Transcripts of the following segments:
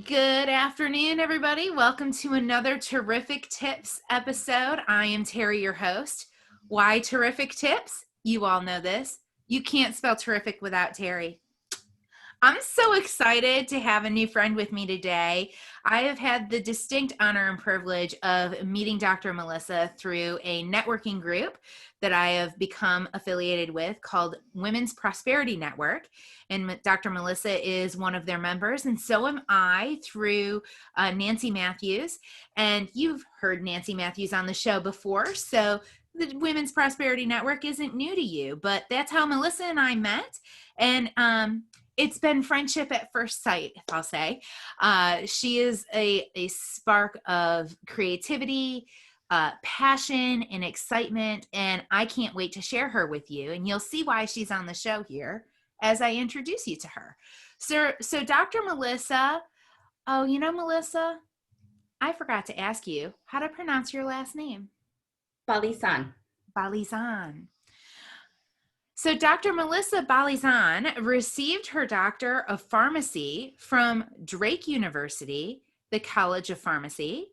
Good afternoon, everybody. Welcome to another Terrific Tips episode. I am Terry, your host. Why Terrific Tips? You all know this. You can't spell terrific without Terry. I'm so excited to have a new friend with me today. I have had the distinct honor and privilege of meeting Dr. Melissa through a networking group that I have become affiliated with called Women's Prosperity Network. And Dr. Melissa is one of their members, and so am I through Nancy Matthews. And you've heard Nancy Matthews on the show before, so the Women's Prosperity Network isn't new to you, but that's how Melissa and I met. And it's been friendship at first sight, if I'll say. She is a spark of creativity, passion, and excitement, and I can't wait to share her with you. And you'll see why she's on the show here as I introduce you to her. So Dr. Melissa, Melissa, I forgot to ask you how to pronounce your last name. Balizan. Balizan. So Dr. Melissa Balizan received her Doctor of Pharmacy from Drake University, the College of Pharmacy.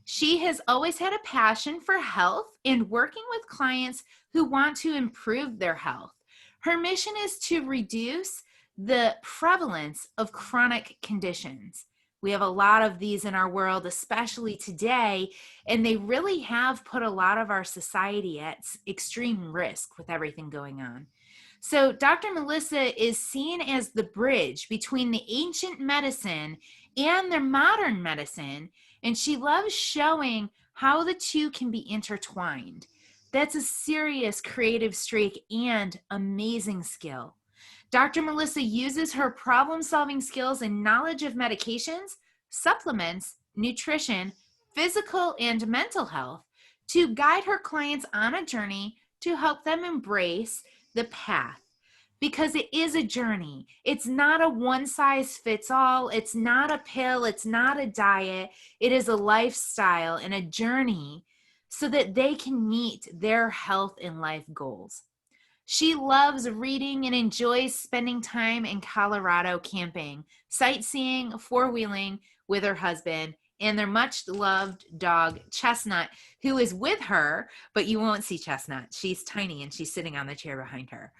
She has always had a passion for health and working with clients who want to improve their health. Her mission is to reduce the prevalence of chronic conditions. We have a lot of these in our world, especially today, and they really have put a lot of our society at extreme risk with everything going on. So Dr. Melissa is seen as the bridge between the ancient medicine and the modern medicine, and she loves showing how the two can be intertwined. That's a serious creative streak and amazing skill. Dr. Melissa uses her problem-solving skills and knowledge of medications, supplements, nutrition, physical and mental health to guide her clients on a journey to help them embrace the path. Because it is a journey. It's not a one-size-fits-all. It's not a pill. It's not a diet. It is a lifestyle and a journey so that they can meet their health and life goals. She loves reading and enjoys spending time in Colorado camping, sightseeing, four-wheeling with her husband, and their much-loved dog, Chestnut, who is with her, but you won't see Chestnut. She's tiny, and she's sitting on the chair behind her.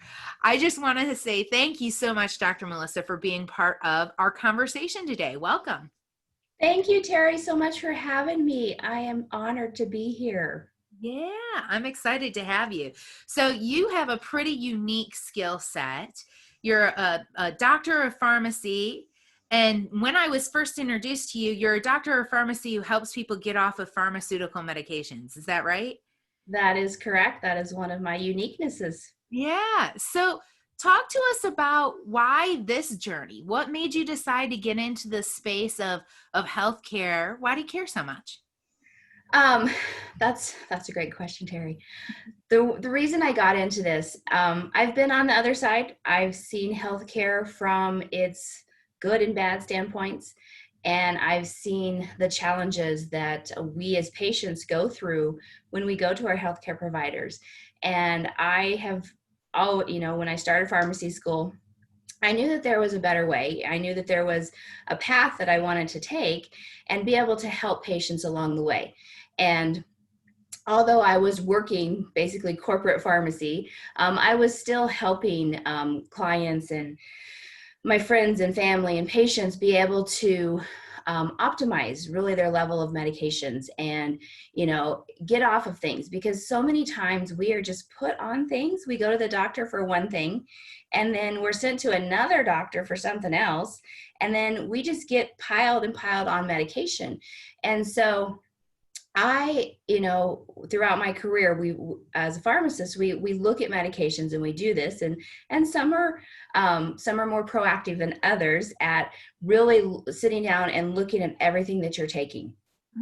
I just wanted to say thank you so much, Dr. Melissa, for being part of our conversation today. Welcome. Thank you, Terry, so much for having me. I am honored to be here. Yeah, I'm excited to have you. So you have a pretty unique skill set. You're a doctor of pharmacy. And when I was first introduced to you, you're a doctor of pharmacy who helps people get off of pharmaceutical medications. Is that right? That is correct. That is one of my uniquenesses. Yeah. So talk to us about why this journey. What made you decide to get into the space of healthcare? Why do you care so much? That's a great question, Terry. The reason I got into this, I've been on the other side. I've seen healthcare from its good and bad standpoints, and I've seen the challenges that we as patients go through when we go to our healthcare providers. And I have, when I started pharmacy school, I knew that there was a better way. I knew that there was a path that I wanted to take and be able to help patients along the way. And although I was working basically corporate pharmacy, I was still helping clients and my friends and family and patients be able to optimize really their level of medications and, get off of things, because so many times we are just put on things. We go to the doctor for one thing, and then we're sent to another doctor for something else. And then we just get piled and piled on medication. And so throughout my career, as a pharmacist, we look at medications and we do this, and some are more proactive than others at really sitting down and looking at everything that you're taking.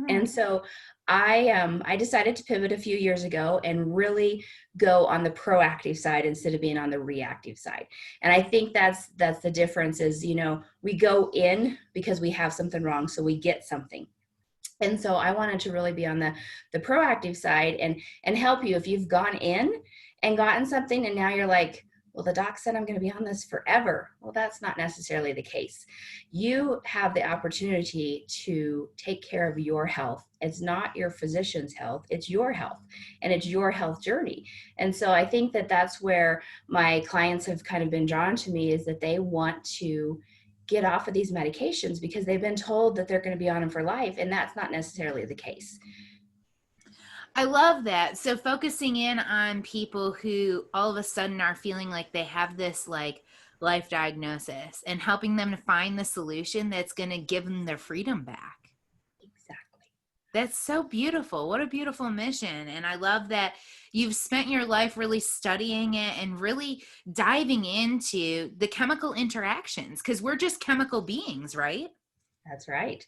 And so I decided to pivot a few years ago and really go on the proactive side instead of being on the reactive side. And I think that's the difference is, we go in because we have something wrong, so we get something. And so I wanted to really be on the proactive side and help you if you've gone in and gotten something and now you're like, well, the doc said I'm going to be on this forever. Well, that's not necessarily the case. You have the opportunity to take care of your health. It's not your physician's health, it's your health, and it's your health journey. And so I think that that's where my clients have kind of been drawn to me, is that they want to get off of these medications because they've been told that they're going to be on them for life, and that's not necessarily the case. I love that. So focusing in on people who all of a sudden are feeling like they have this like life diagnosis and helping them to find the solution that's going to give them their freedom back. Exactly. That's so beautiful. What a beautiful mission. And I love that you've spent your life really studying it and really diving into the chemical interactions, because we're just chemical beings, right? That's right.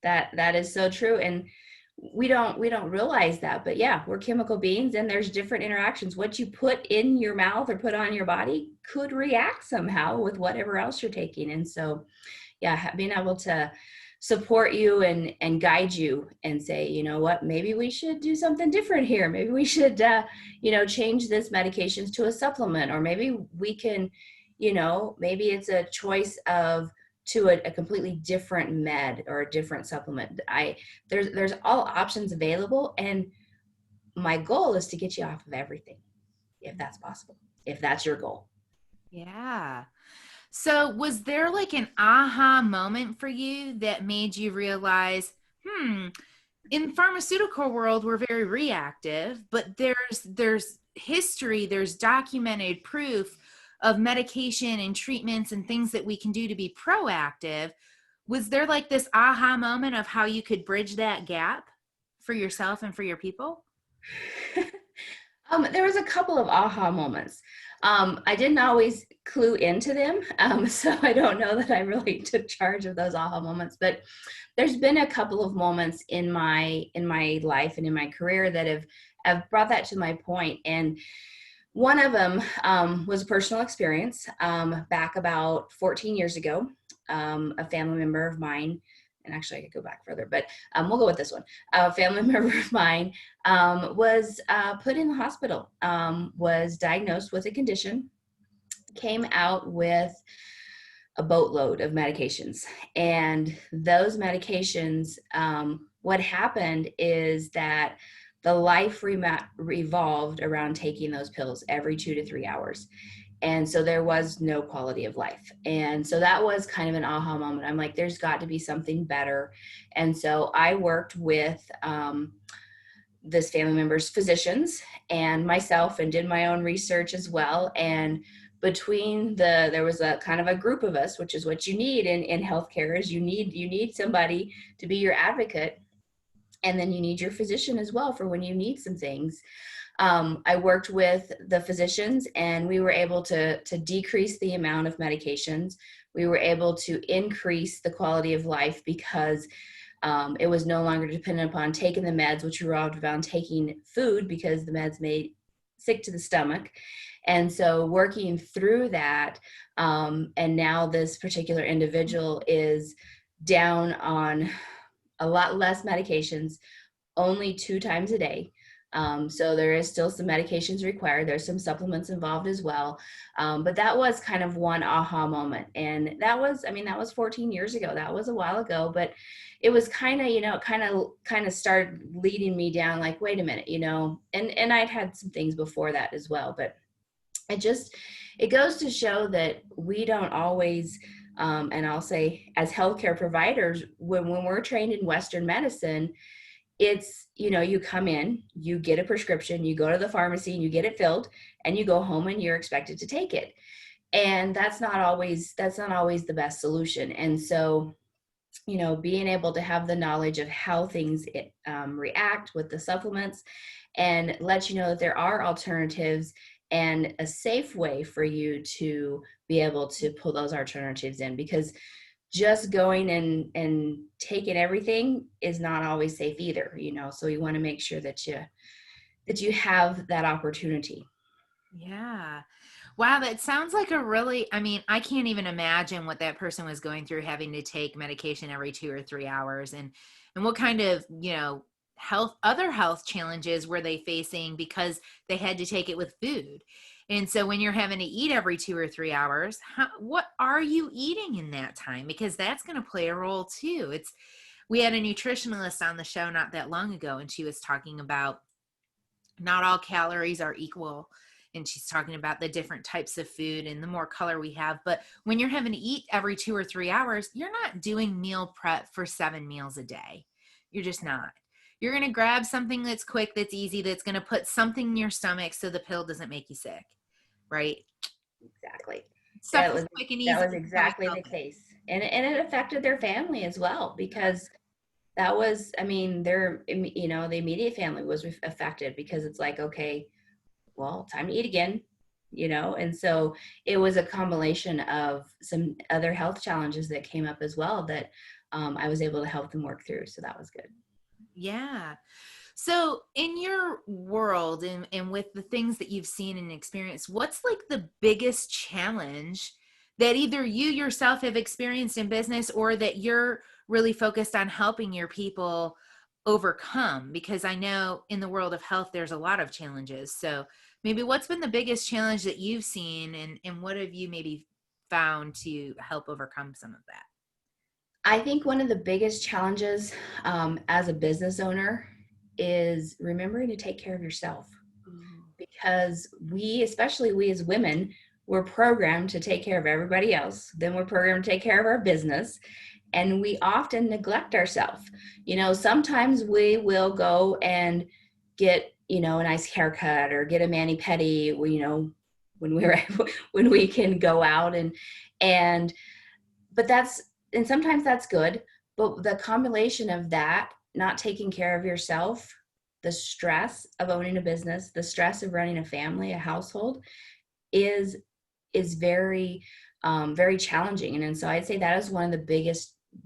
That is so true. And we don't realize that, but yeah, we're chemical beings, and there's different interactions. What you put in your mouth or put on your body could react somehow with whatever else you're taking. And so yeah, being able to support you and guide you and say, you know what, maybe we should do something different here. Maybe we should change this medications to a supplement, or maybe we can, maybe it's a choice of to a completely different med or a different supplement. There's all options available, and my goal is to get you off of everything, if that's possible, if that's your goal. Yeah. So was there like an aha moment for you that made you realize, in pharmaceutical world, we're very reactive, but there's history, there's documented proof of medication and treatments and things that we can do to be proactive. Was there like this aha moment of how you could bridge that gap for yourself and for your people? There was a couple of aha moments. I didn't always clue into them, so I don't know that I really took charge of those aha moments. But there's been a couple of moments in my life and in my career that have brought that to my point. And one of them was a personal experience back about 14 years ago. A family member of mine, and actually I could go back further, but we'll go with this one. A family member of mine was put in the hospital, was diagnosed with a condition, came out with a boatload of medications. And those medications, what happened is that the life revolved around taking those pills every 2 to 3 hours. And so there was no quality of life. And so that was kind of an aha moment. I'm like, there's got to be something better. And so I worked with this family member's physicians and myself, and did my own research as well. And there was a kind of a group of us, which is what you need in healthcare, is you need somebody to be your advocate. And then you need your physician as well for when you need some things. I worked with the physicians, and we were able to decrease the amount of medications. We were able to increase the quality of life because it was no longer dependent upon taking the meds, which we were all about taking food because the meds made sick to the stomach. And so working through that, and now this particular individual is down on a lot less medications, only 2 times a day. So there is still some medications required. There's some supplements involved as well. But that was kind of one aha moment. And that was 14 years ago. That was a while ago, but it was kind of started leading me down like, wait a minute, and I'd had some things before that as well, but it goes to show that we don't always, and I'll say as healthcare providers, when we're trained in Western medicine, it's, you come in, you get a prescription, you go to the pharmacy and you get it filled, and you go home and you're expected to take it. And that's not always the best solution. And so, being able to have the knowledge of how things react with the supplements, and let you know that there are alternatives and a safe way for you to be able to pull those alternatives in, because just going and taking everything is not always safe either, so you want to make sure that you have that opportunity. Yeah. Wow, that sounds like I can't even imagine what that person was going through, having to take medication every 2 or 3 hours, and what kind of, other health challenges were they facing because they had to take it with food. And so when you're having to eat every 2 or 3 hours, what are you eating in that time? Because that's going to play a role too. We had a nutritionalist on the show not that long ago, and she was talking about not all calories are equal. And she's talking about the different types of food and the more color we have. But when you're having to eat every 2 or 3 hours, you're not doing meal prep for 7 meals a day. You're just not. You're going to grab something that's quick, that's easy, that's going to put something in your stomach so the pill doesn't make you sick, right? Exactly. Stuff That that's was quick and that easy. was exactly the case. And it affected their family as well, because that was, I mean, the immediate family was affected, because it's like, okay, well, time to eat again, and so it was a combination of some other health challenges that came up as well that I was able to help them work through. So that was good. Yeah. So, in your world and with the things that you've seen and experienced, what's like the biggest challenge that either you yourself have experienced in business or that you're really focused on helping your people overcome? Because I know in the world of health, there's a lot of challenges. So, maybe what's been the biggest challenge that you've seen, and what have you maybe found to help overcome some of that? I think one of the biggest challenges as a business owner is remembering to take care of yourself, because especially we as women, we're programmed to take care of everybody else. Then we're programmed to take care of our business, and we often neglect ourselves. Sometimes we will go and get, a nice haircut or get a mani-pedi, when we're when we can go out and but and sometimes that's good, but the combination of that, not taking care of yourself, the stress of owning a business, the stress of running a family, a household, is very very challenging. And so I'd say that is one of the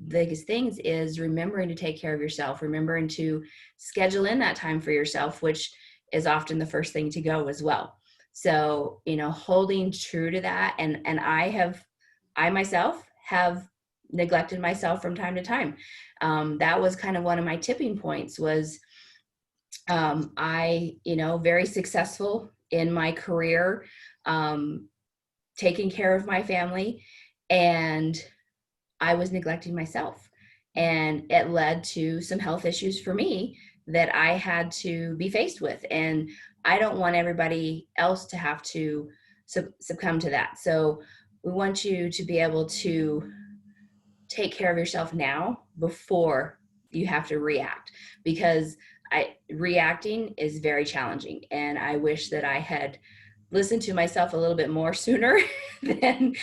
biggest things, is remembering to take care of yourself, remembering to schedule in that time for yourself, which is often the first thing to go as well. So holding true to that, and I myself have neglected myself from time to time. That was kind of one of my tipping points. Was I very successful in my career, taking care of my family, and I was neglecting myself. And it led to some health issues for me that I had to be faced with. And I don't want everybody else to have to succumb to that. So we want you to be able to take care of yourself now before you have to react, because reacting is very challenging. And I wish that I had listened to myself a little bit more sooner than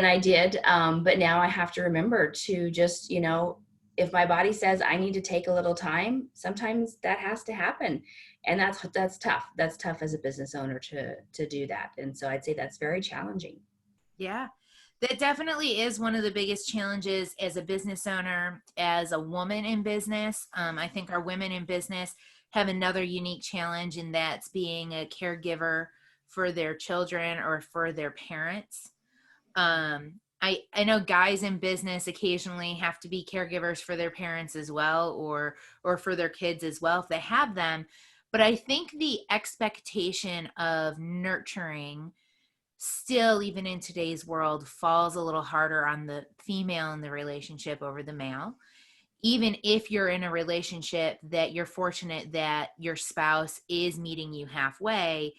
I did. But now I have to remember to just, if my body says I need to take a little time, sometimes that has to happen. And that's tough. That's tough as a business owner to do that. And so I'd say that's very challenging. Yeah, that definitely is one of the biggest challenges as a business owner, as a woman in business. I think our women in business have another unique challenge, and that's being a caregiver for their children or for their parents. I know guys in business occasionally have to be caregivers for their parents as well, or for their kids as well if they have them. But I think the expectation of nurturing still, even in today's world, falls a little harder on the female in the relationship over the male. Even if you're in a relationship that you're fortunate that your spouse is meeting you halfway,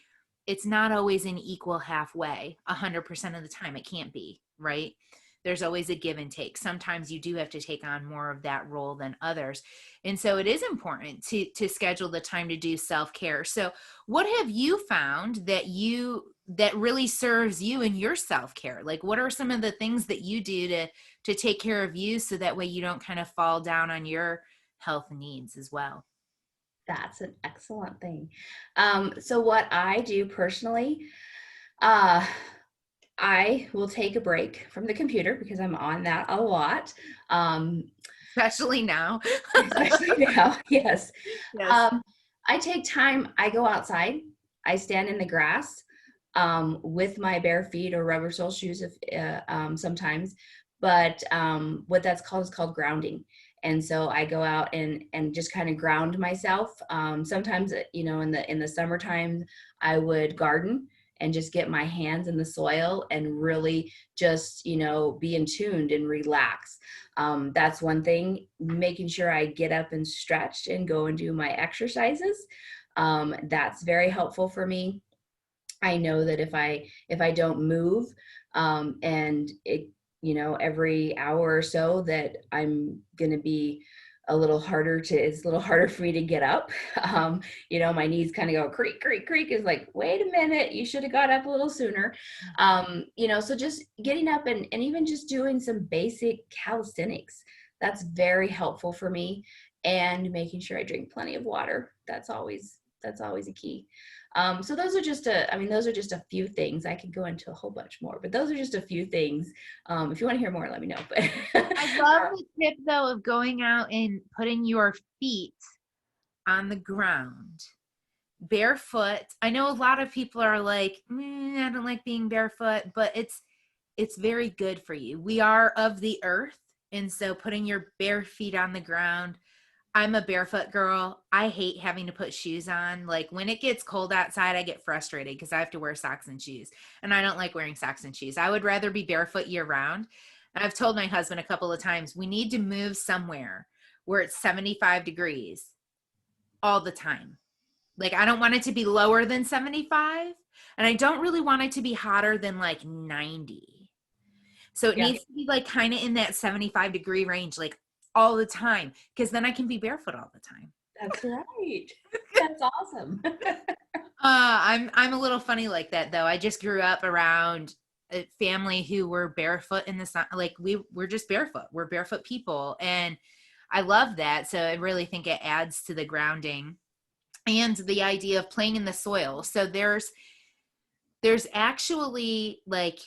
it's not always an equal halfway 100% of the time. It can't be, right? There's always a give and take. Sometimes you do have to take on more of that role than others. And so it is important to schedule the time to do self-care. So what have you found that really serves you in your self-care? Like, what are some of the things that you do to take care of you, so that way you don't kind of fall down on your health needs as well? That's an excellent thing. So what I do personally, uh, I will take a break from the computer, because I'm on that a lot. Especially now. Especially now, yes. Yes. Um, I take time, I go outside, I stand in the grass with my bare feet or rubber sole shoes sometimes. But what that's called is called grounding. And so I go out and just kind of ground myself. Sometimes, in the summertime, I would garden and just get my hands in the soil and really just, be in tuned and relax. That's one thing, making sure I get up and stretch and go and do my exercises. That's very helpful for me. I know that if I don't move, and it, every hour or so, that I'm going to be it's a little harder for me to get up. My knees kind of go creak, creak, creak, is like, wait a minute, you should have got up a little sooner. So just getting up and even just doing some basic calisthenics, that's very helpful for me. And making sure I drink plenty of water. That's always a key. So those are just a few things. I could go into a whole bunch more, but those are just a few things. If you want to hear more, let me know. But I love the tip though of going out and putting your feet on the ground barefoot. I know a lot of people are like, I don't like being barefoot, but it's very good for you. We are of the earth, and so putting your bare feet on the ground. I'm a barefoot girl. I hate having to put shoes on. Like when it gets cold outside, I get frustrated because I have to wear socks and shoes. And I don't like wearing socks and shoes. I would rather be barefoot year round. And I've told my husband a couple of times, we need to move somewhere where it's 75 degrees all the time. Like I don't want it to be lower than 75. And I don't really want it to be hotter than like 90. So it yeah, needs to be like kind of in that 75-degree range, like all the time, because then I can be barefoot all the time. that's right. That's awesome. I'm a little funny like that though. I just grew up around a family who were barefoot in the sun. Like we're just barefoot. We're barefoot people, and I love that. So I really think it adds to the grounding and the idea of playing in the soil. So there's actually like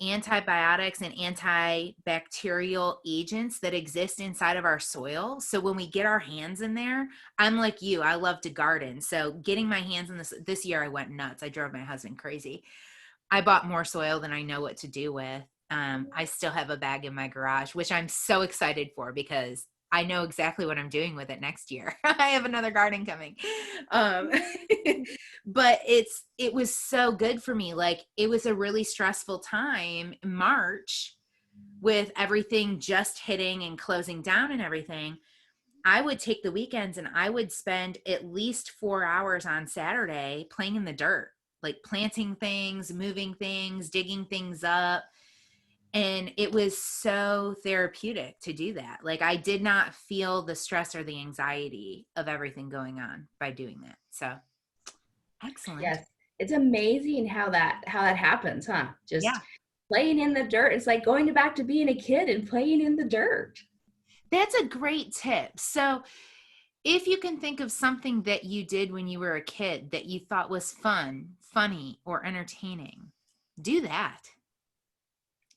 antibiotics and antibacterial agents that exist inside of our soil. So when we get our hands in there, I'm like you, I love to garden. So getting my hands in this year, I went nuts. I drove my husband crazy. I bought more soil than I know what to do with. I still have a bag in my garage, which I'm so excited for because I know exactly what I'm doing with it next year. I have another garden coming. Um, but it was so good for me. Like it was a really stressful time in March with everything just hitting and closing down and everything. I would take the weekends and I would spend at least 4 hours on Saturday playing in the dirt, like planting things, moving things, digging things up. And it was so therapeutic to do that. Like I did not feel the stress or the anxiety of everything going on by doing that. So excellent. Yes. It's amazing how that happens, huh? Yeah. Just playing in the dirt. It's like going back to being a kid and playing in the dirt. That's a great tip. So if you can think of something that you did when you were a kid that you thought was fun, funny, or entertaining, do that.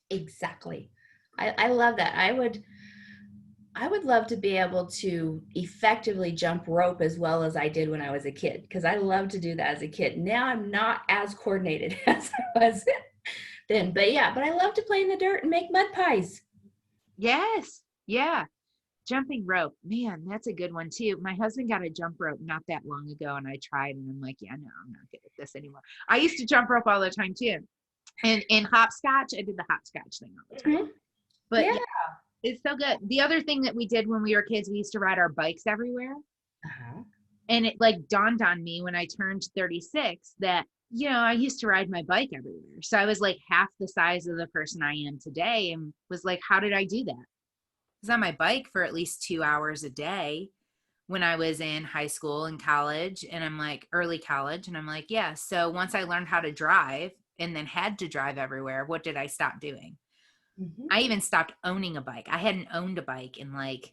Exactly. I love that. I would love to be able to effectively jump rope as well as I did when I was a kid, because I love to do that as a kid. Now I'm not as coordinated as I was then, but I love to play in the dirt and make mud pies. Yes. Yeah. Jumping rope. Man, that's a good one too. My husband got a jump rope not that long ago and I tried and I'm like, yeah, no, I'm not good at this anymore. I used to jump rope all the time too. And in hopscotch, I did the hopscotch thing all the time. Mhm. But Yeah. yeah, it's so good. The other thing that we did when we were kids, we used to ride our bikes everywhere. Uh-huh. And it like dawned on me when I turned 36 that, I used to ride my bike everywhere. So I was like half the size of the person I am today and was like, how did I do that? I was on my bike for at least 2 hours a day when I was in high school and college. And I'm like, early college. And I'm like, yeah. So once I learned how to drive and then had to drive everywhere, what did I stop doing? Mhm. I even stopped owning a bike. I hadn't owned a bike in like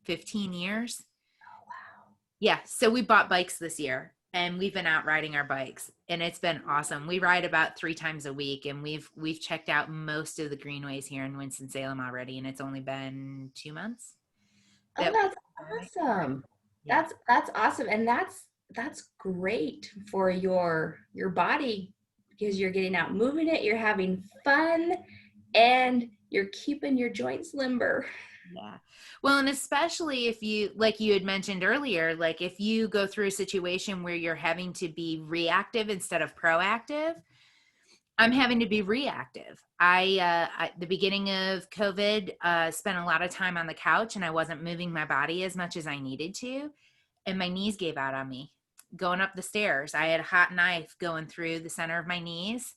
15 years. Oh, wow. Yeah. So we bought bikes this year and we've been out riding our bikes and it's been awesome. We ride about 3 times a week and we've checked out most of the greenways here in Winston-Salem already. And it's only been 2 months Oh, that that's we awesome. yeah. That's awesome. And that's great for your body, because you're getting out moving it, you're having fun, and you're keeping your joints limber. Yeah. Well, and especially if you, like you had mentioned earlier, like if you go through a situation where you're having to be reactive instead of proactive, I'm having to be reactive. At the beginning of COVID, spent a lot of time on the couch and I wasn't moving my body as much as I needed to. And my knees gave out on me going up the stairs. I had a hot knife going through the center of my knees,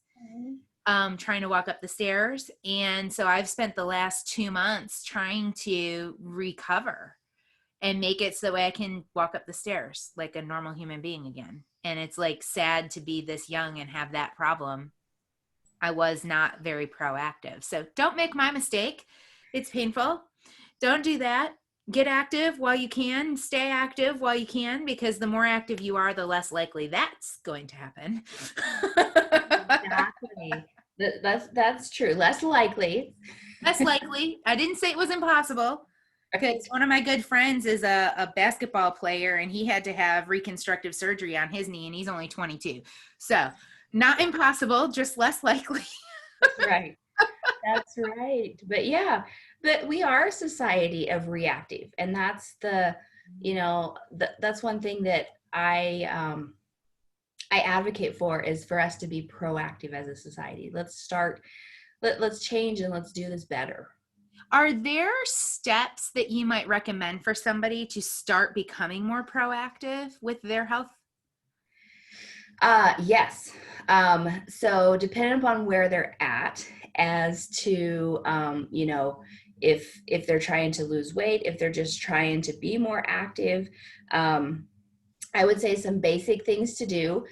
trying to walk up the stairs. And so I've spent the last 2 months trying to recover and make it so that way I can walk up the stairs like a normal human being again. And it's like sad to be this young and have that problem. I was not very proactive. So don't make my mistake. It's painful. Don't do that. Get active while you can. Stay active while you can, because the more active you are, the less likely that's going to happen. Exactly. That's true. Less likely. Less likely. I didn't say it was impossible, because one of my good friends is a basketball player and he had to have reconstructive surgery on his knee and he's only 22. So not impossible, just less likely. Right. That's right. But yeah, but we are a society of reactive, and that's that's one thing that I advocate for, is for us to be proactive as a society. Let's change and let's do this better. Are there steps that you might recommend for somebody to start becoming more proactive with their health? Yes. So depending upon where they're at, as to if they're trying to lose weight, if they're just trying to be more active, I would say some basic things to do.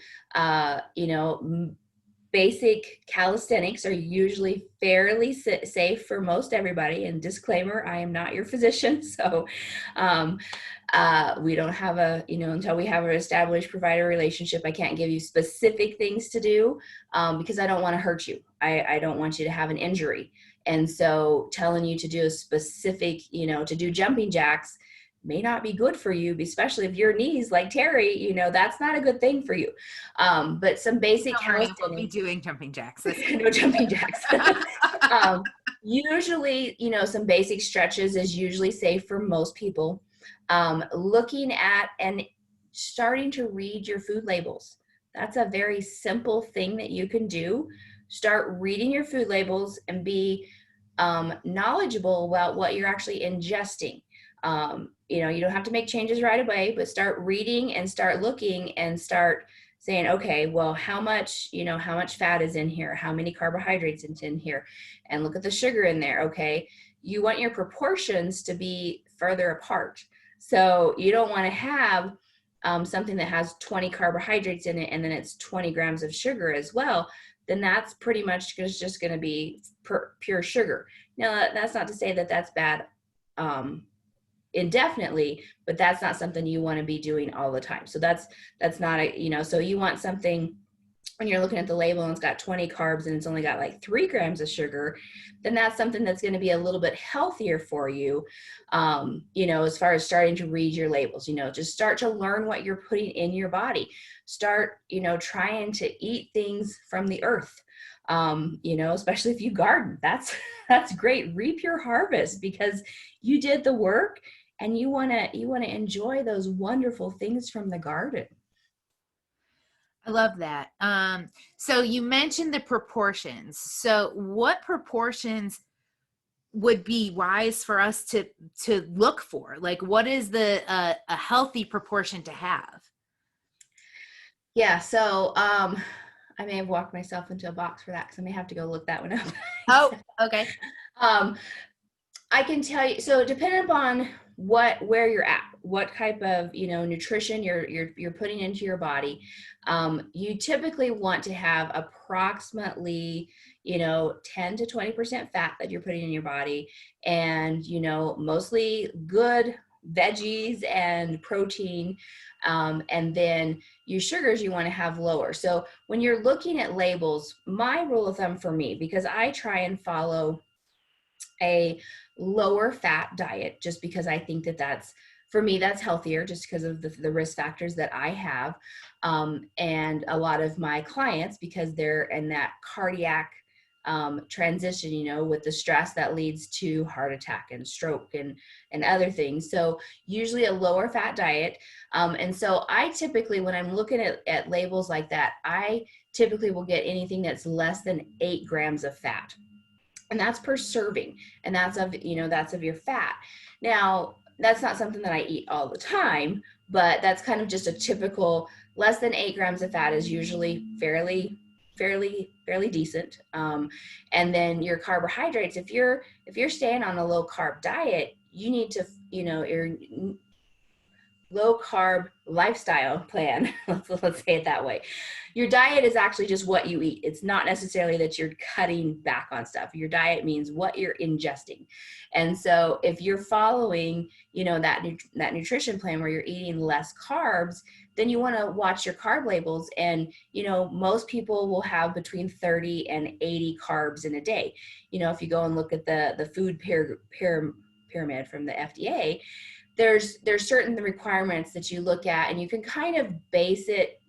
Basic calisthenics are usually fairly safe for most everybody. And disclaimer, I am not your physician, so we don't have until we have an established provider relationship, I can't give you specific things to do, because I don't want to hurt you. I don't want you to have an injury. And so telling you to do a specific, to do jumping jacks may not be good for you, especially if your knees, like Terry, that's not a good thing for you. But some basic calisthenics. We'll be doing jumping jacks. No jumping jacks. Usually, some basic stretches is usually safe for most people. Looking at and starting to read your food labels. That's a very simple thing that you can do. Start reading your food labels and be knowledgeable about what you're actually ingesting. You don't have to make changes right away, but start reading and start looking and start saying, okay, well, how much fat is in here? How many carbohydrates is in here? And look at the sugar in there. Okay. You want your proportions to be further apart. So you don't want to have something that has 20 carbohydrates in it and then it's 20 grams of sugar as well. Then that's pretty much just going to be pure sugar. Now, that's not to say that that's bad indefinitely, but that's not something you want to be doing all the time. So that's not so you want something, when you're looking at the label and it's got 20 carbs and it's only got like 3 grams of sugar, then that's something that's going to be a little bit healthier for you. As far as starting to read your labels, just start to learn what you're putting in your body. Start, trying to eat things from the earth. Especially if you garden, that's great. Reap your harvest, because you did the work and you want to enjoy those wonderful things from the garden. I love that. So you mentioned the proportions. So what proportions would be wise for us to look for? Like, what is a healthy proportion to have? Yeah. So, I may have walked myself into a box for that, because I may have to go look that one up. Oh, okay. I can tell you, so depending upon where you're at, what type of, nutrition you're putting into your body, you typically want to have approximately, 10 to 20% fat that you're putting in your body, and, mostly good veggies and protein. And then your sugars you want to have lower. So when you're looking at labels, my rule of thumb for me, because I try and follow a lower fat diet, just because I think that's, for me, that's healthier, just because of the risk factors that I have. And a lot of my clients, because they're in that cardiac transition, with the stress that leads to heart attack and stroke and other things. So usually a lower fat diet. And so I typically, when I'm looking at labels like that, I typically will get anything that's less than 8 grams of fat. And that's per serving, and that's of your fat. Now, that's not something that I eat all the time, but that's kind of just a typical. Less than 8 grams of fat is usually fairly decent. And then your carbohydrates, if you're staying on a low carb diet, you need to, your low carb lifestyle plan. let's say it that way. Your diet is actually just what you eat. It's not necessarily that you're cutting back on stuff. Your diet means what you're ingesting. And so if you're following, that nutrition plan where you're eating less carbs, then you want to watch your carb labels. And, most people will have between 30 and 80 carbs in a day. If you go and look at the food pyramid from the FDA, there's certain requirements that you look at, and you can kind of base it,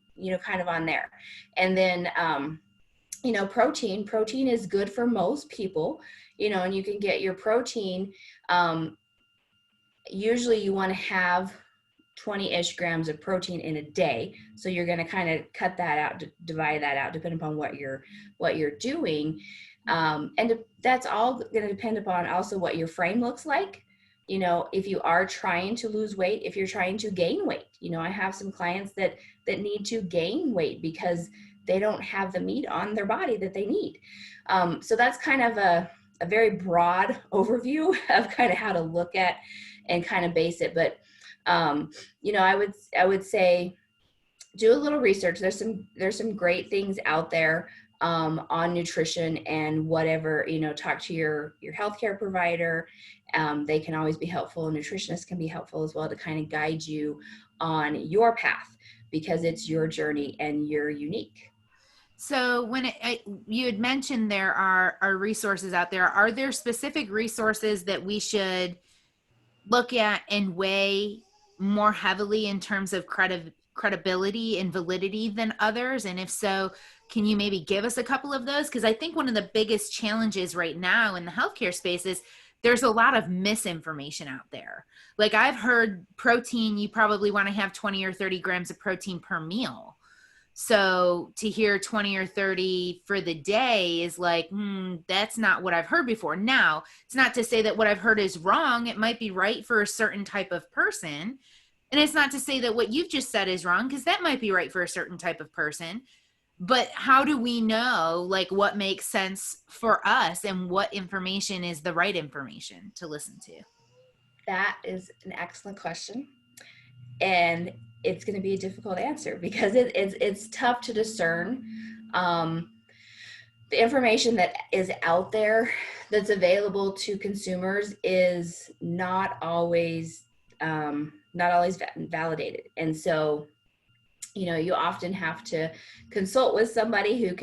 kind of on there. And then, protein is good for most people, and you can get your protein. Usually you want to have 20-ish grams of protein in a day. So you're going to kind of cut that out, divide that out, depending upon what you're doing. And that's all going to depend upon also what your frame looks like. If you are trying to lose weight, if you're trying to gain weight, I have some clients that need to gain weight because they don't have the meat on their body that they need. So that's kind of a very broad overview of kind of how to look at and kind of base it. But, I would say do a little research. There's some great things out there on nutrition and whatever, talk to your healthcare provider. They can always be helpful. Nutritionists can be helpful as well to kind of guide you on your path, because it's your journey and you're unique. So when you had mentioned there are resources out there, are there specific resources that we should look at and weigh more heavily in terms of credibility and validity than others? And if so, can you maybe give us a couple of those? Because I think one of the biggest challenges right now in the healthcare space is there's a lot of misinformation out there. Like I've heard protein, you probably want to have 20 or 30 grams of protein per meal. So to hear 20 or 30 for the day is like, that's not what I've heard before. Now, it's not to say that what I've heard is wrong. It might be right for a certain type of person. And it's not to say that what you've just said is wrong, because that might be right for a certain type of person. But how do we know like what makes sense for us and what information is the right information to listen to? That is an excellent question. And it's going to be a difficult answer because it's tough to discern. The information that is out there that's available to consumers is not always validated. And so, you often have to consult with somebody who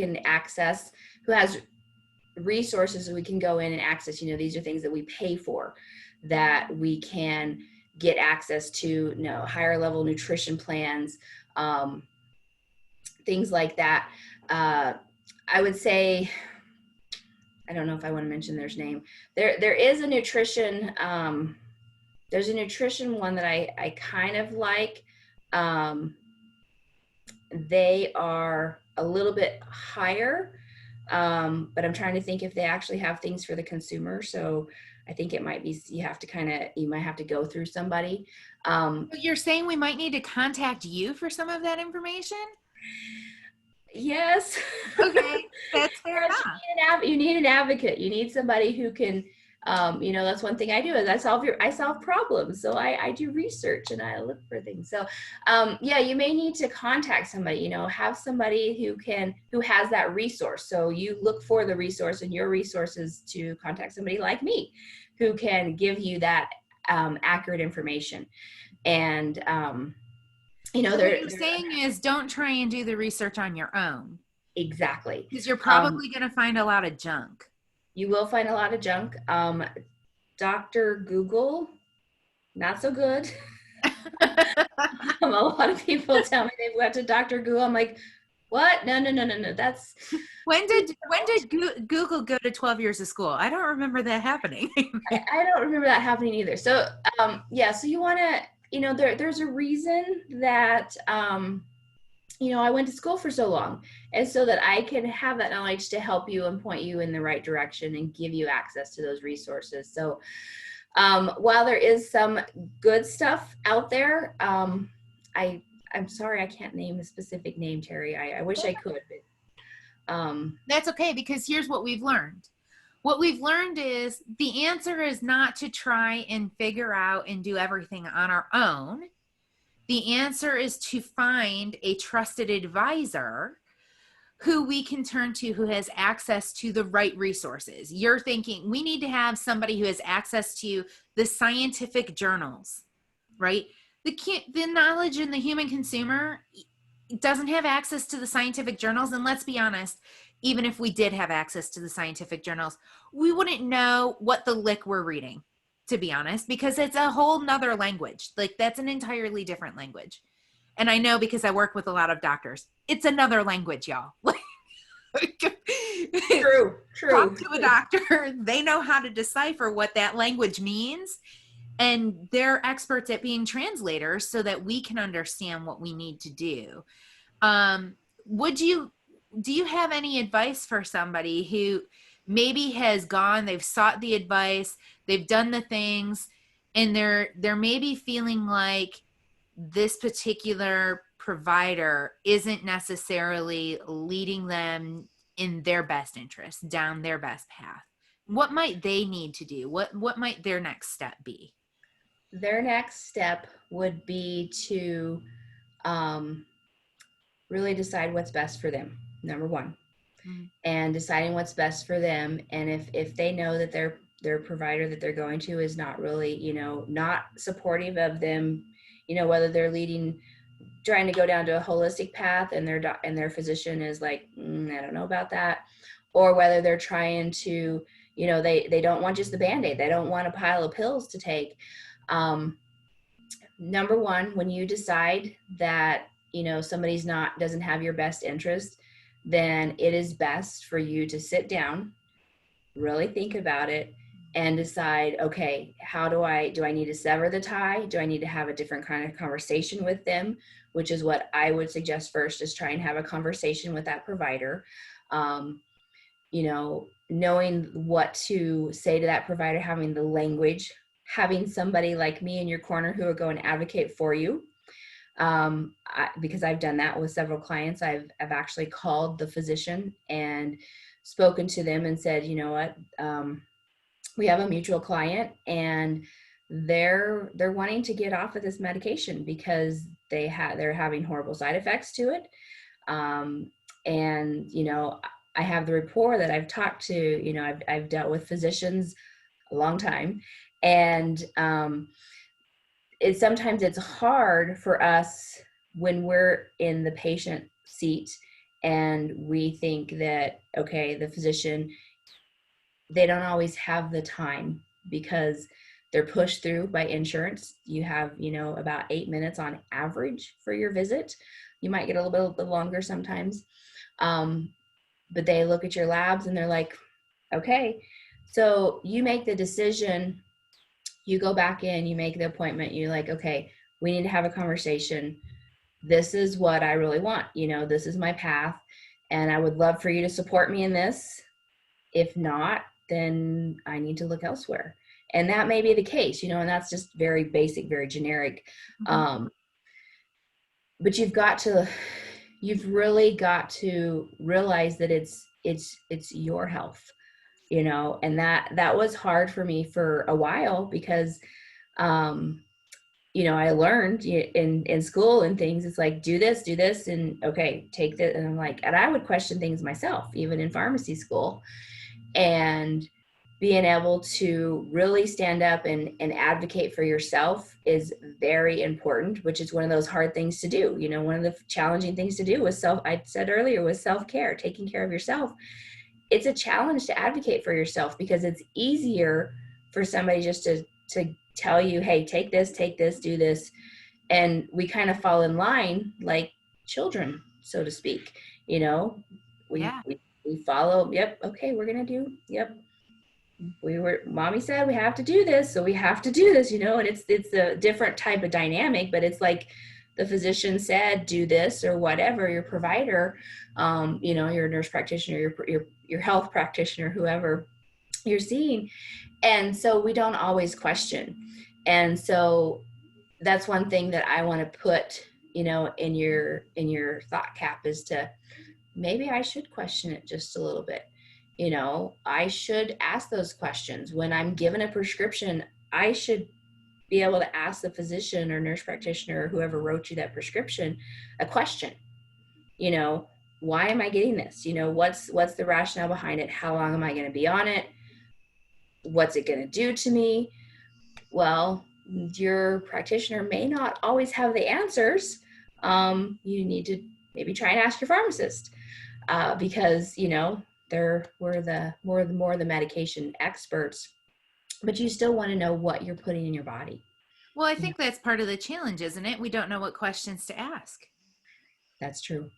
has resources, we can go in and access. These are things that we pay for, that we can get access to, higher level nutrition plans, things like that. I would say, I don't know if I want to mention their name. There is a nutrition, there's a nutrition one that I kind of like. They are a little bit higher, but I'm trying to think if they actually have things for the consumer. So I think it might be, you might have to go through somebody. You're saying we might need to contact you for some of that information? Yes. Okay, that's fair enough. You need an advocate. You need somebody who can, that's one thing I do is I solve problems. So I do research and I look for things. So, you may need to contact somebody, have somebody who has that resource. So you look for the resource, and your resource is to contact somebody like me who can give you that accurate information. And, so what you're saying is don't try and do the research on your own. Exactly. Because you're probably going to find a lot of junk. You will find a lot of junk. Dr. Google, not so good. A lot of people tell me they've went to Dr. Google. I'm like, What? No, no, no, no, no. That's When did Google go to 12 years of school? I don't remember that happening. I don't remember that happening either. So yeah, so you want to, there's a reason that I went to school for so long, and so that I can have that knowledge to help you and point you in the right direction and give you access to those resources. So while there is some good stuff out there, I'm sorry I can't name a specific name, Terry. I wish I could, but That's okay, because here's what we've learned. What we've learned is the answer is not to try and figure out and do everything on our own. The answer is to find a trusted advisor who we can turn to, who has access to the right resources. You're thinking we need to have somebody who has access to the scientific journals, right? The knowledge in the human consumer doesn't have access to the scientific journals. And let's be honest, even if we did have access to the scientific journals, we wouldn't know what the lick we're reading, to be honest, because it's a whole nother language. Like, that's an entirely different language. And I know because I work with a lot of doctors, it's another language, y'all. true. Talk to a doctor, they know how to decipher what that language means, and they're experts at being translators so that we can understand what we need to do. Do you have any advice for somebody who maybe has gone, they've sought the advice, they've done the things, and they're maybe feeling like this particular provider isn't necessarily leading them in their best interest, down their best path? What might they need to do? What might their next step be? Their next step would be to really decide what's best for them, number one. And deciding what's best for them. And if they know that their provider that they're going to is not really, not supportive of them, whether they're trying to go down to a holistic path and their physician is like, I don't know about that, or whether they're trying to, they don't want just the Band-Aid, they don't want a pile of pills to take. Number one, when you decide that somebody's doesn't have your best interest, then it is best for you to sit down, really think about it, and decide, okay, do I need to sever the tie? Do I need to have a different kind of conversation with them? Which is what I would suggest first, is try and have a conversation with that provider. Knowing what to say to that provider, having the language, having somebody like me in your corner who will go and advocate for you. Because I've done that with several clients. I've actually called the physician and spoken to them and said, you know what, we have a mutual client and they're wanting to get off of this medication because they're having horrible side effects to it. And I have the rapport that I've talked to, I've dealt with physicians a long time, and sometimes it's hard for us when we're in the patient seat and we think that, okay, the physician, they don't always have the time because they're pushed through by insurance. You have, about 8 minutes on average for your visit. You might get a little bit longer sometimes. But they look at your labs and they're like, okay, so you make the decision, you go back in, you make the appointment, you're like, okay, we need to have a conversation. This is what I really want. This is my path, and I would love for you to support me in this. If not, then I need to look elsewhere. And that may be the case, and that's just very basic, very generic. But you've really got to realize that it's your health, and that was hard for me for a while because, I learned in school and things, it's like, do this, and okay, take that. And I'm like, and I would question things myself, even in pharmacy school, and being able to really stand up and advocate for yourself is very important, which is one of those hard things to do. One of the challenging things to do was I said earlier, was self-care, taking care of yourself. It's a challenge to advocate for yourself because it's easier for somebody just to tell you, hey, take this, do this. And we kind of fall in line like children, so to speak. You know, we, Yeah. we, we follow, yep, okay, we're going to do, yep. Mommy said we have to do this, so we have to do this, and it's a different type of dynamic, but it's like the physician said, do this or whatever, your provider, your nurse practitioner, your health practitioner, whoever you're seeing. And so we don't always question. And so that's one thing that I want to put, in your thought cap, is to, maybe I should question it just a little bit. I should ask those questions. When I'm given a prescription, I should be able to ask the physician or nurse practitioner or whoever wrote you that prescription a question. Why am I getting this? What's the rationale behind it? How long am I going to be on it? What's it going to do to me? Well, your practitioner may not always have the answers. You need to maybe try and ask your pharmacist, because we're the more the medication experts, but you still want to know what you're putting in your body. Well, I think that's part of the challenge, isn't it? We don't know what questions to ask. That's true.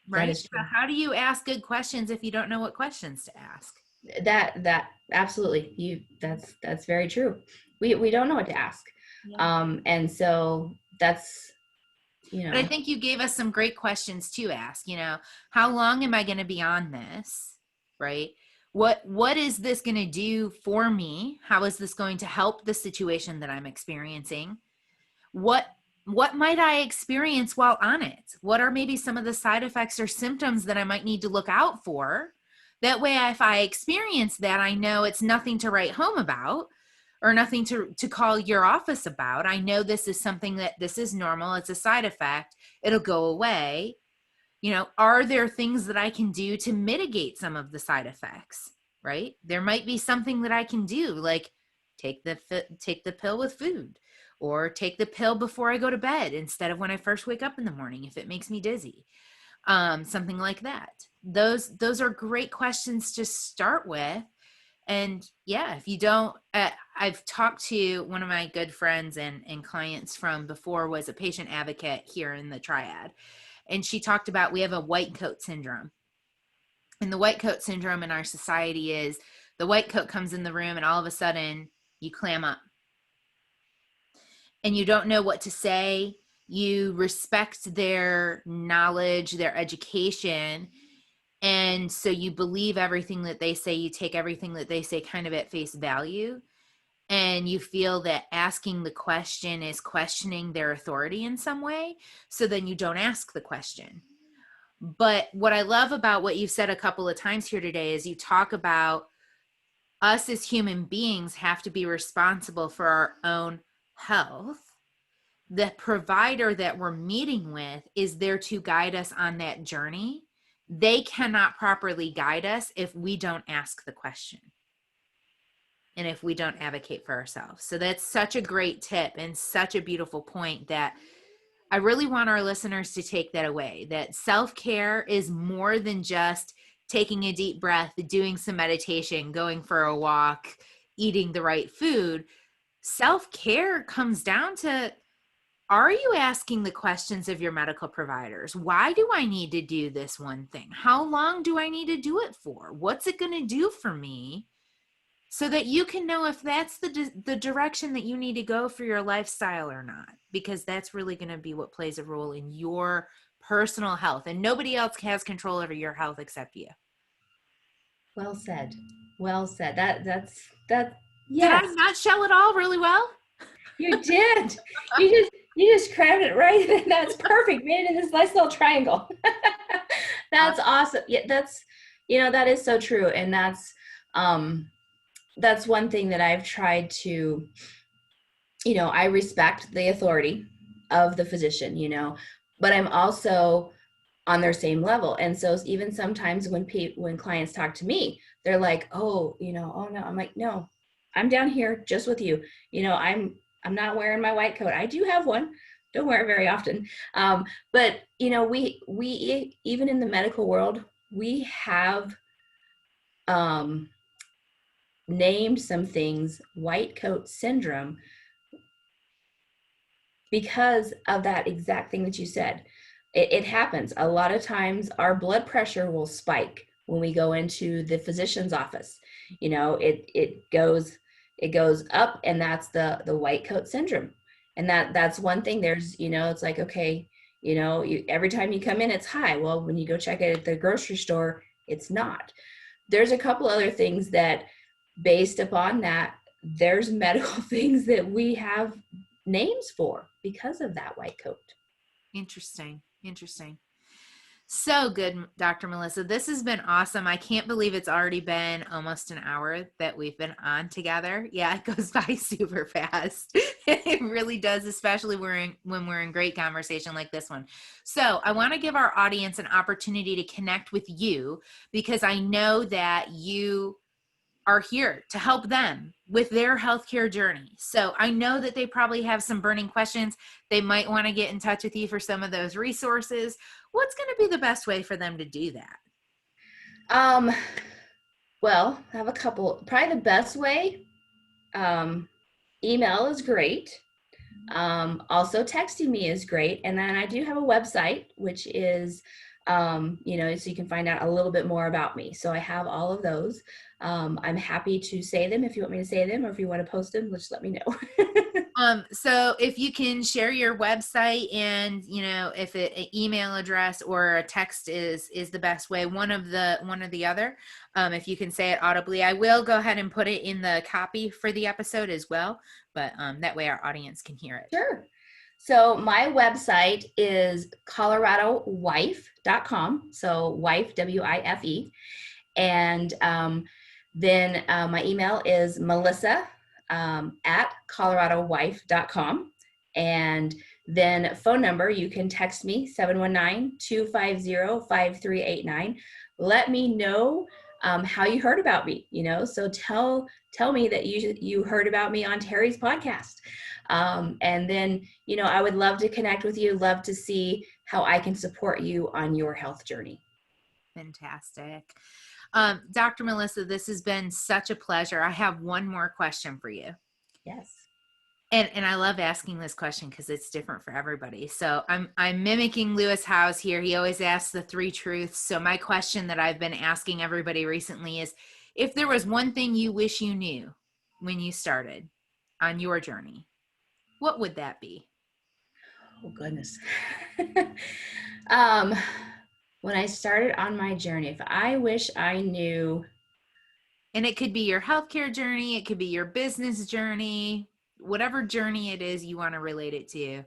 That Right? is So true. how do you ask good questions if you don't know what questions to ask? That absolutely, that's very true. We don't know what to ask. Yeah. And so that's, But I think you gave us some great questions to ask. How long am I going to be on this? Right? What is this going to do for me? How is this going to help the situation that I'm experiencing? What what might I experience while on it? What are maybe some of the side effects or symptoms that I might need to look out for? That way, if I experience that, I know it's nothing to write home about or nothing to call your office about. I know this is something that this is normal. It's a side effect. It'll go away. Are there things that I can do to mitigate some of the side effects? Right? There might be something that I can do, like take the pill with food, or take the pill before I go to bed instead of when I first wake up in the morning if it makes me dizzy. Something like that. Those are great questions to start with. And yeah, if you don't, I've talked to one of my good friends and clients from before, was a patient advocate here in the Triad. And she talked about, we have a white coat syndrome. And the white coat syndrome in our society is the white coat comes in the room and all of a sudden you clam up and you don't know what to say. You respect their knowledge, their education. And so you believe everything that they say, you take everything that they say kind of at face value. And you feel that asking the question is questioning their authority in some way. So then you don't ask the question. But what I love about what you've said a couple of times here today is you talk about us as human beings have to be responsible for our own health. The provider that we're meeting with is there to guide us on that journey. They cannot properly guide us if we don't ask the question and if we don't advocate for ourselves. So that's such a great tip and such a beautiful point that I really want our listeners to take that away, that self-care is more than just taking a deep breath, doing some meditation, going for a walk, eating the right food. Self-care comes down to, are you asking the questions of your medical providers? Why do I need to do this one thing? How long do I need to do it for? What's it going to do for me? So that you can know if that's the direction that you need to go for your lifestyle or not, because that's really going to be what plays a role in your personal health, and nobody else has control over your health except you. Well said. Well said. That. Did I Yes, not shell it all really well? you did. You just crammed it right in. That's perfect. Made it in this nice little triangle. That's awesome. Yeah, that is so true. And that's one thing that I've tried to, I respect the authority of the physician, but I'm also on their same level. And so even sometimes when clients talk to me, they're like, oh, oh no. I'm like, no, I'm down here just with you. I'm not wearing my white coat. I do have one. Don't wear it very often. But we even in the medical world, we have named some things white coat syndrome because of that exact thing that you said. It happens. A lot of times our blood pressure will spike when we go into the physician's office. You know, it goes up, and that's the white coat syndrome. And that's one thing. There's, it's like, okay, every time you come in, it's high. Well, when you go check it at the grocery store, it's not. There's a couple other things that, based upon that, there's medical things that we have names for because of that white coat. Interesting. So good, Dr. Melissa. This has been awesome. I can't believe it's already been almost an hour that we've been on together. Yeah, it goes by super fast. It really does, especially when we're in great conversation like this one. So I want to give our audience an opportunity to connect with you, because I know that you are here to help them with their healthcare journey. So I know that they probably have some burning questions. They might want to get in touch with you for some of those resources. What's going to be the best way for them to do that? Well, I have a couple. Probably the best way, email is great. Also, texting me is great. And then I do have a website, which is, so you can find out a little bit more about me. So I have all of those. I'm happy to say them if you want me to say them, or if you want to post them, just let me know. So if you can share your website, and if an email address or a text is the best way, one or the other, if you can say it audibly, I will go ahead and put it in the copy for the episode as well, but that way our audience can hear it. Sure. So my website is coloradowife.com. So wife, WIFE. And then my email is Melissa at coloradowife.com. And then phone number, you can text me 719-250-5389. Let me know how you heard about me, so tell me that you heard about me on Terry's podcast. And then, I would love to connect with you, love to see how I can support you on your health journey. Fantastic. Dr. Melissa, this has been such a pleasure. I have one more question for you. Yes. And I love asking this question because it's different for everybody. So I'm mimicking Lewis Howes here. He always asks the 3 truths. So my question that I've been asking everybody recently is, if there was one thing you wish you knew when you started on your journey, what would that be? Oh, goodness. When I started on my journey, if I wish I knew. And it could be your healthcare journey. It could be your business journey, whatever journey it is you want to relate it to.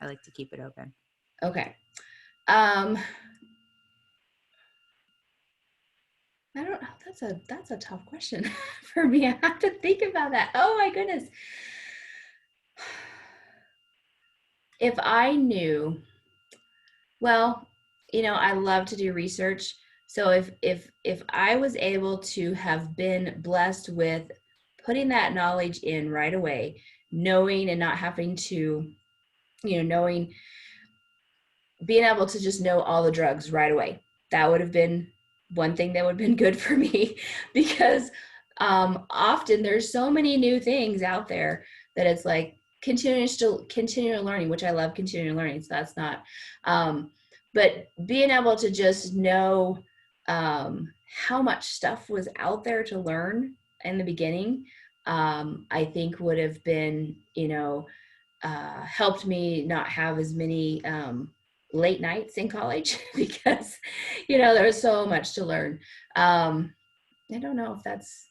I like to keep it open. Okay. I don't know. That's a tough question for me. I have to think about that. Oh my goodness. If I knew, well, I love to do research. So if I was able to have been blessed with putting that knowledge in right away, knowing and not having to, knowing, being able to just know all the drugs right away, that would have been one thing that would have been good for me, because often there's so many new things out there that it's like continual learning, which I love continual learning. So that's not, but being able to just know how much stuff was out there to learn in the beginning, I think would have been, helped me not have as many late nights in college because, there was so much to learn. I don't know if that's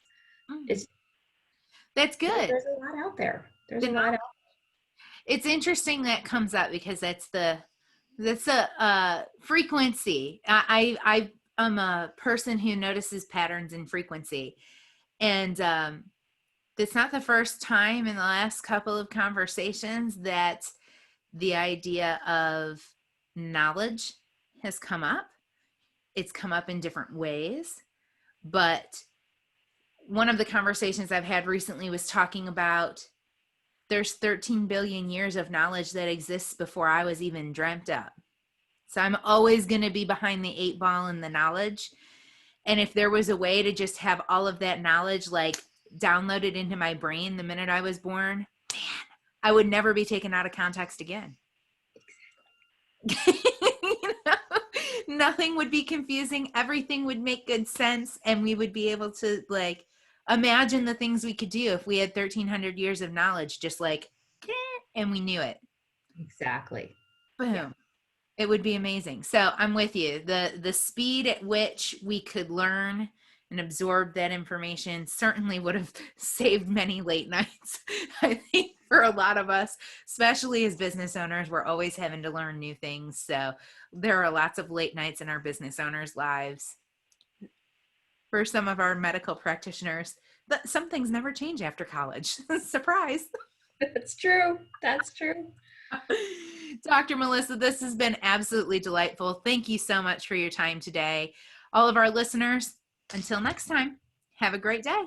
good. There's a lot out there. It's interesting that comes up because that's a frequency. I am a person who notices patterns in frequency, and it's not the first time in the last couple of conversations that the idea of knowledge has come up. It's come up in different ways, but one of the conversations I've had recently was talking about there's 13 billion years of knowledge that exists before I was even dreamt up. So I'm always going to be behind the 8 ball in the knowledge. And if there was a way to just have all of that knowledge like downloaded into my brain the minute I was born, man, I would never be taken out of context again. Nothing would be confusing. Everything would make good sense. And we would be able to like imagine the things we could do if we had 1,300 years of knowledge, just like, and we knew it. Exactly. Boom. Yeah. It would be amazing. So I'm with you. The speed at which we could learn and absorb that information certainly would have saved many late nights. I think for a lot of us, especially as business owners, we're always having to learn new things. So there are lots of late nights in our business owners' lives. For some of our medical practitioners, some things never change after college. Surprise. That's true. That's true. Dr. Melissa, this has been absolutely delightful. Thank you so much for your time today. All of our listeners, until next time, have a great day.